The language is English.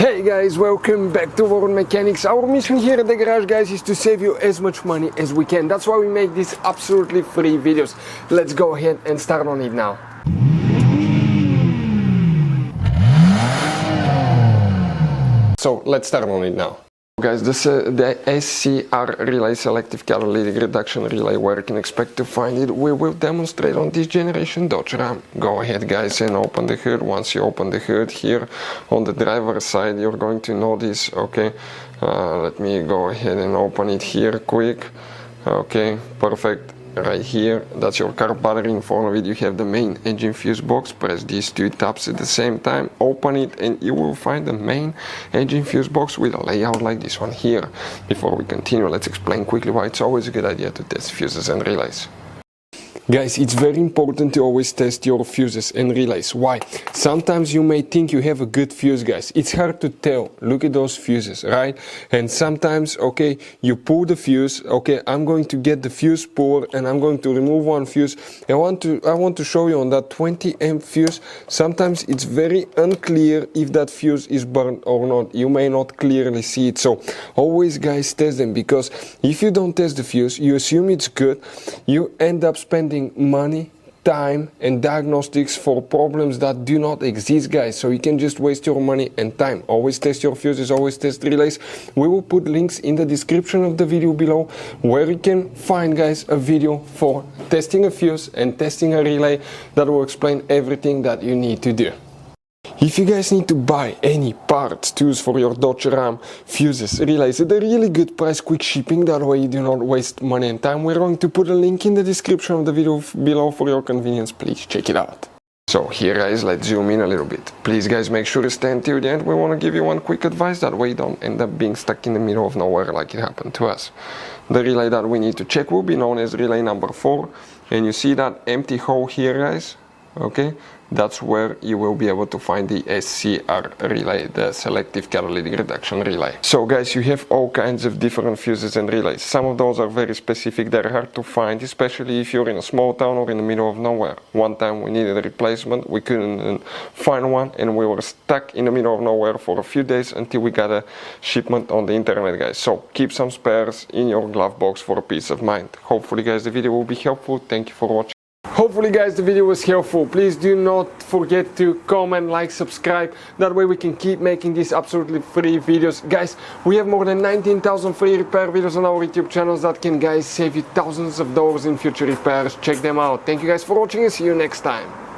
Hey guys, welcome back to World Mechanics. Our mission here at the garage, guys, is to save you as much money as we can. That's why we make these absolutely free videos. Let's go ahead and start on it now. So let's start on it now. Guys, this is the SCR relay, Selective Catalytic Reduction relay. Where you can expect to find it, we will demonstrate on this generation Dodge Ram. Go ahead guys and open the hood. Once you open the hood here on the driver's side, you're going to notice, okay, let me go ahead and open it here quick. Okay, perfect. Right here, that's your car battery. In front of it you have the main engine fuse box. Press these two tabs at the same time, open it, and you will find the main engine fuse box with a layout like this one here. Before we continue, let's explain quickly why it's always a good idea to test fuses and relays. Guys, it's very important to always test your fuses and relays. Why? Sometimes you may think you have a good fuse, guys. It's hard to tell. Look at those fuses, right? And sometimes, okay, you pull the fuse. Okay, I'm going to get the fuse puller and I'm going to remove one fuse. I want to show you on that 20 amp fuse. Sometimes it's very unclear if that fuse is burned or not. You may not clearly see it. So always, guys, test them, because if you don't test the fuse, you assume it's good. You end up spending money, time and diagnostics for problems that do not exist, guys. So you can just waste your money and time. Always test your fuses, always test relays. We will put links in the description of the video below where you can find, guys, a video for testing a fuse and testing a relay that will explain everything that you need to do. If you guys need to buy any parts, tools for your Dodge Ram, fuses, relays at a really good price, quick shipping, that way you do not waste money and time, we're going to put a link in the description of the video below for your convenience. Please check it out. So here guys, let's zoom in a little bit. Please guys, make sure to stay until the end. We want to give you one quick advice, that way you don't end up being stuck in the middle of nowhere like it happened to us. The relay that we need to check will be known as relay number 4, and you see that empty hole here, guys. Okay, that's where you will be able to find the SCR relay, the Selective Catalytic Reduction relay. So guys, you have all kinds of different fuses and relays. Some of those are very specific, they're hard to find, especially if you're in a small town or in the middle of nowhere. One time we needed a replacement, we couldn't find one, and we were stuck in the middle of nowhere for a few days until we got a shipment on the internet, guys. So keep some spares in your glove box for peace of mind. Hopefully guys, the video will be helpful. Thank you for watching. Hopefully guys, the video was helpful. Please do not forget to comment, like, subscribe. That way we can keep making these absolutely free videos. Guys, we have more than 19,000 free repair videos on our YouTube channels that can, guys, save you thousands of dollars in future repairs. Check them out. Thank you guys for watching and see you next time.